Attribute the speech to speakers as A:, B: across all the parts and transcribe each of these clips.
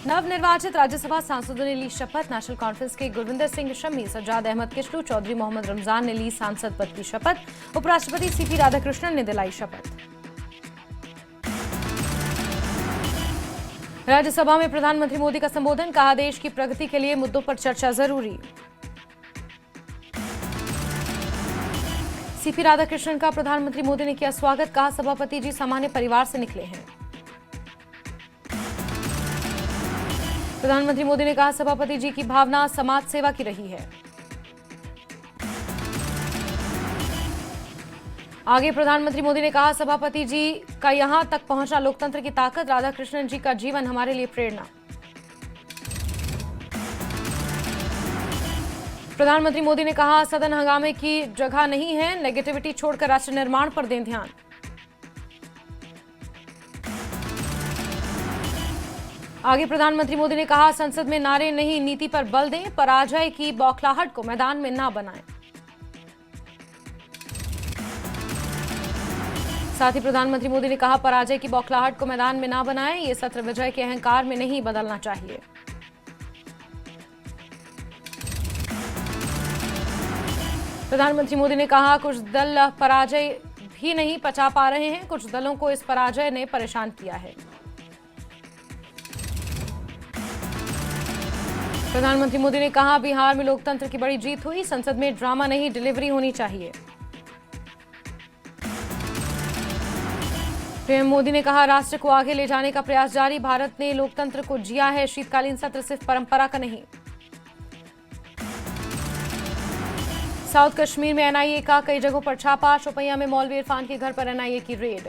A: नवनिर्वाचित राज्यसभा सांसदों ने ली शपथ। नेशनल कॉन्फ्रेंस के गुरविंदर सिंह शमी, सज्जाद अहमद किशलू, चौधरी मोहम्मद रमजान ने ली सांसद पद की शपथ। उपराष्ट्रपति सीपी राधाकृष्णन ने दिलाई शपथ। राज्यसभा में प्रधानमंत्री मोदी का संबोधन, कहा देश की प्रगति के लिए मुद्दों पर चर्चा जरूरी। सीपी राधाकृष्णन का प्रधानमंत्री मोदी ने किया स्वागत, कहा सभापति जी सामान्य परिवार से निकले हैं। प्रधानमंत्री मोदी ने कहा सभापति जी की भावना समाज सेवा की रही है। आगे प्रधानमंत्री मोदी ने कहा सभापति जी का यहां तक पहुंचना लोकतंत्र की ताकत, राधाकृष्णन जी का जीवन हमारे लिए प्रेरणा। प्रधानमंत्री मोदी ने कहा सदन हंगामे की जगह नहीं है, नेगेटिविटी छोड़कर राष्ट्र निर्माण पर दें ध्यान। आगे प्रधानमंत्री मोदी ने कहा संसद में नारे नहीं नीति पर बल दें, पराजय की बौखलाहट को मैदान में ना बनाएं। साथ ही प्रधानमंत्री मोदी ने कहा पराजय की बौखलाहट को मैदान में ना बनाएं, ये सत्र विजय के अहंकार में नहीं बदलना चाहिए। प्रधानमंत्री मोदी ने कहा कुछ दल पराजय भी नहीं पचा पा रहे हैं, कुछ दलों को इस पराजय ने परेशान किया है। प्रधानमंत्री मोदी ने कहा बिहार में लोकतंत्र की बड़ी जीत हुई, संसद में ड्रामा नहीं डिलीवरी होनी चाहिए। पीएम मोदी ने कहा राष्ट्र को आगे ले जाने का प्रयास जारी, भारत ने लोकतंत्र को जिया है, शीतकालीन सत्र सिर्फ परंपरा का नहीं। साउथ कश्मीर में एनआईए का कई जगहों पर छापा, शोपियां में मौलवी इरफान के घर पर एनआईए की रेड।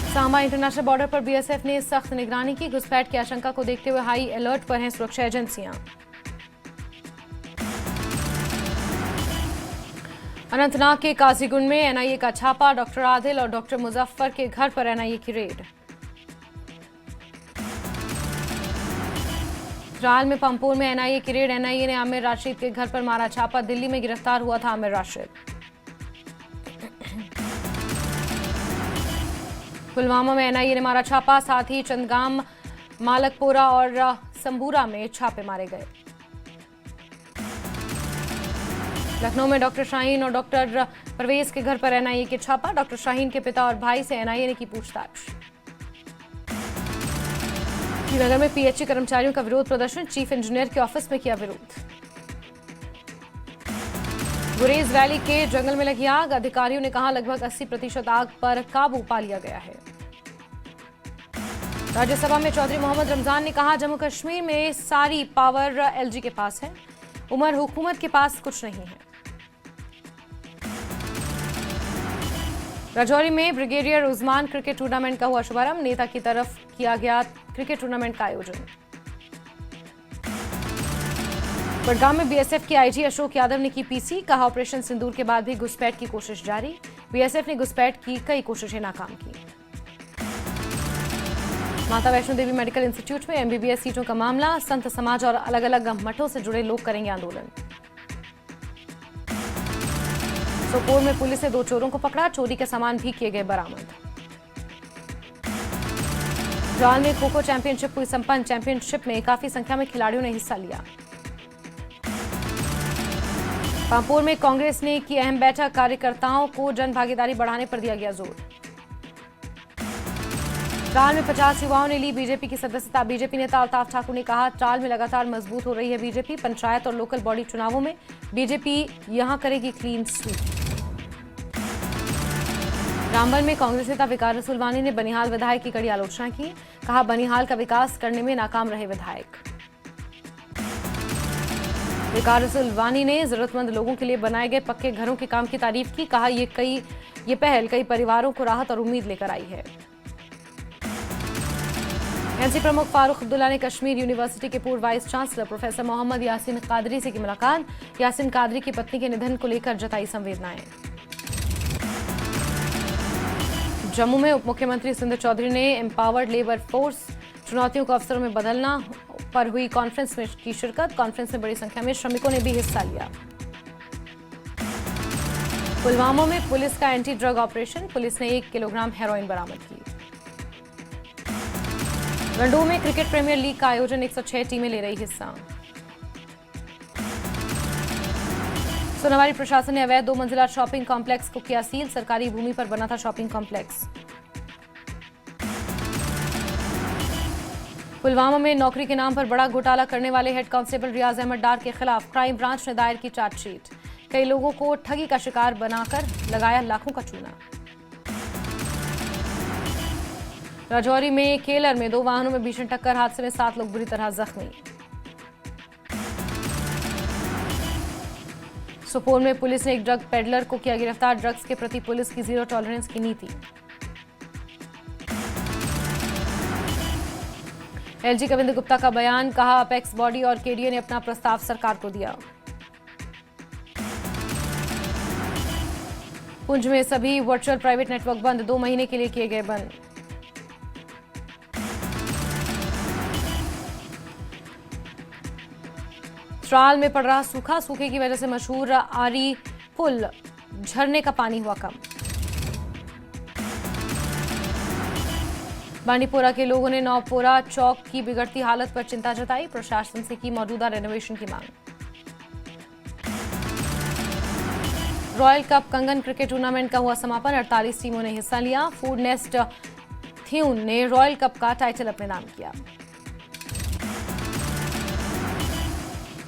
A: सांबा इंटरनेशनल बॉर्डर पर बीएसएफ ने सख्त निगरानी की, घुसपैठ की आशंका को देखते हुए हाई अलर्ट पर हैं सुरक्षा एजेंसियां। अनंतनाग के काजीगुंड में एनआईए का छापा, डॉक्टर आदिल और डॉक्टर मुजफ्फर के घर पर एनआईए की रेड। त्राल में पंपोर में एनआईए की रेड, एनआईए ने आमिर राशिद के घर पर मारा छापा, दिल्ली में गिरफ्तार हुआ था आमिर राशिद। पुलवामा में एनआईए ने मारा छापा, साथ ही चंदगाम, मालकपोरा और संबूरा में छापे मारे गए। लखनऊ में डॉक्टर शाहीन और डॉक्टर परवेज के घर पर एनआईए के छापा, डॉक्टर शाहीन के पिता और भाई से एनआईए ने की पूछताछ। श्रीनगर में पीएचई कर्मचारियों का विरोध प्रदर्शन, चीफ इंजीनियर के ऑफिस में किया विरोध। गुरेज वैली के जंगल में लगी आग, अधिकारियों ने कहा लगभग 80% आग पर काबू पा लिया गया है। राज्यसभा में चौधरी मोहम्मद रमजान ने कहा जम्मू कश्मीर में सारी पावर एलजी के पास है, उमर हुकूमत के पास कुछ नहीं है। राजौरी में ब्रिगेडियर उस्मान क्रिकेट टूर्नामेंट का हुआ शुभारंभ, नेता की तरफ किया गया क्रिकेट टूर्नामेंट का आयोजन। बडगाम में बीएसएफ के आईजी अशोक यादव ने की पीसी, कहा ऑपरेशन सिंदूर के बाद भी घुसपैठ की कोशिश जारी, बीएसएफ ने घुसपैठ की कई कोशिशें नाकाम की। माता वैष्णो देवी मेडिकल इंस्टीट्यूट में एमबीबीएस सीटों का मामला, संत समाज और अलग अलग मठों से जुड़े लोग करेंगे आंदोलन। सोपोर में पुलिस ने 2 चोरों को पकड़ा, चोरी के सामान भी किए गए बरामद। त्राल में खो खो चैंपियनशिप हुई संपन्न, चैंपियनशिप में काफी संख्या में खिलाड़ियों ने हिस्सा लिया। पांपोर में कांग्रेस ने की अहम बैठक, कार्यकर्ताओं को जन भागीदारी बढ़ाने पर दिया गया जोर। त्राल में 50 युवाओं ने ली बीजेपी की सदस्यता, बीजेपी नेता अल्ताफ ठाकुर ने कहा त्राल में लगातार मजबूत हो रही है बीजेपी, पंचायत और लोकल बॉडी चुनावों में बीजेपी यहां करेगी क्लीन स्वीप। रामबन में कांग्रेस नेता विकार रसूलवानी ने बनिहाल विधायक की कड़ी आलोचना की, कहा बनिहाल का विकास करने में नाकाम रहे विधायक। विकार रसूलवानी ने जरूरतमंद लोगों के लिए बनाए गए पक्के घरों के काम की तारीफ की, कहा ये पहल कई परिवारों को राहत और उम्मीद लेकर आई है। एनसी प्रमुख फारूक अब्दुल्ला ने कश्मीर यूनिवर्सिटी के पूर्व vice chancellor professor Mohammad Yasin Qadri से की मुलाकात, यासीन कादरी की पत्नी के निधन को लेकर जताई संवेदनाएं। जम्मू में उप मुख्यमंत्री सुंदर चौधरी ने एम्पावर्ड लेबर फोर्स, चुनौतियों को अवसरों में बदलना पर हुई कॉन्फ्रेंस में की शिरकत, कॉन्फ्रेंस में बड़ी संख्या में श्रमिकों ने भी हिस्सा लिया। पुलवामा में पुलिस का एंटी ड्रग ऑपरेशन, पुलिस ने 1 किलोग्राम हेरोइन बरामद की। रंडोह में क्रिकेट प्रीमियर लीग का आयोजन 106 टीमें ले रही हिस्सा। सोनावारी प्रशासन ने अवैध 2 मंजिला शॉपिंग कॉम्प्लेक्स को किया सील। सरकारी भूमि पर बना था शॉपिंग कॉम्प्लेक्स। पुलवामा में नौकरी के नाम पर बड़ा घोटाला करने वाले हेड कांस्टेबल रियाज अहमद डार के खिलाफ क्राइम ब्रांच ने दायर की चार्जशीट। कई लोगों को ठगी का शिकार बनाकर लगाया लाखों का चूना। राजौरी में केलर में 2 वाहनों में भीषण टक्कर, हादसे में 7 लोग बुरी तरह जख्मी। सुपौल में पुलिस ने एक ड्रग पेडलर को किया गिरफ्तार। ड्रग्स के प्रति पुलिस की जीरो टॉलरेंस की नीति। एलजी कविंद्र गुप्ता का बयान, कहा अपेक्स बॉडी और केडीए ने अपना प्रस्ताव सरकार को दिया। पुंछ में सभी वर्चुअल प्राइवेट नेटवर्क बंद, 2 महीने के लिए किए गए बंद। त्राल में पड़ रहा सूखा, सूखे की वजह से मशहूर आरी पुल झरने का पानी हुआ कम। बांडीपोरा के लोगों ने नौपोरा चौक की बिगड़ती हालत पर चिंता जताई। प्रशासन से की मौजूदा रेनोवेशन की मांग। रॉयल कप कंगन क्रिकेट टूर्नामेंट का हुआ समापन, 48 टीमों ने हिस्सा लिया। फूड नेस्ट थ्यून ने रॉयल कप का टाइटल अपने नाम किया।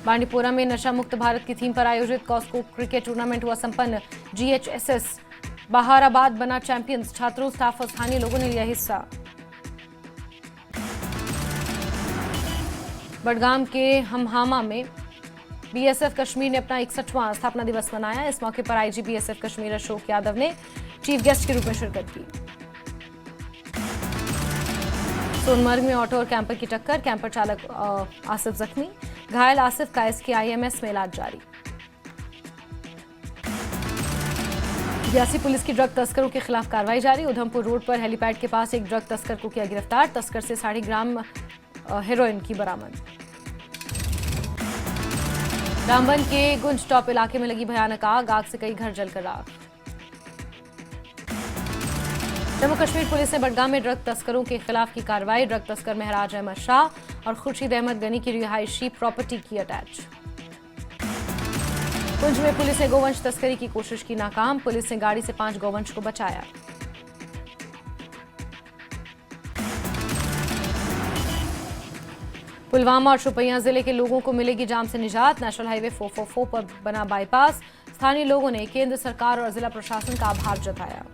A: बांडीपोरा में नशा मुक्त भारत की थीम पर आयोजित कॉस्को क्रिकेट टूर्नामेंट हुआ संपन्न। जीएचएसएस बहाराबाद बना चैंपियंस। छात्रों, स्टाफ और स्थानीय लोगों ने लिया हिस्सा। बडगाम के हमहामा में बीएसएफ कश्मीर ने अपना 61वां स्थापना दिवस मनाया। इस मौके पर आईजी बीएसएफ कश्मीर अशोक यादव ने चीफ गेस्ट के रूप में शिरकत की। सोनमर्ग में ऑटो और कैंपर की टक्कर, कैंपर चालक आसिफ जख्मी। घायल आसिफ का एसकेआईएमएस में इलाज जारी। रियासी पुलिस की ड्रग तस्करों के खिलाफ कार्रवाई जारी। उधमपुर रोड पर हेलीपैड के पास एक ड्रग तस्कर को किया गिरफ्तार। तस्कर से 2.5 ग्राम हेरोइन की बरामद। रामबन के गुंज टॉप इलाके में लगी भयानक आग से कई घर जलकर राख। जम्मू कश्मीर पुलिस ने बडगाम में ड्रग तस्करों के खिलाफ की कार्रवाई। ड्रग तस्कर महराज अहमद शाह और खुर्शीद अहमद गनी की रिहायशी प्रॉपर्टी की अटैच। पुंछ में पुलिस ने गोवंश तस्करी की कोशिश की नाकाम। पुलिस ने गाड़ी से 5 गोवंश को बचाया। पुलवामा और शोपियां जिले के लोगों को मिलेगी जाम से निजात। नेशनल हाईवे 444 पर बना बाईपास। स्थानीय लोगों ने केंद्र सरकार और जिला प्रशासन का आभार जताया।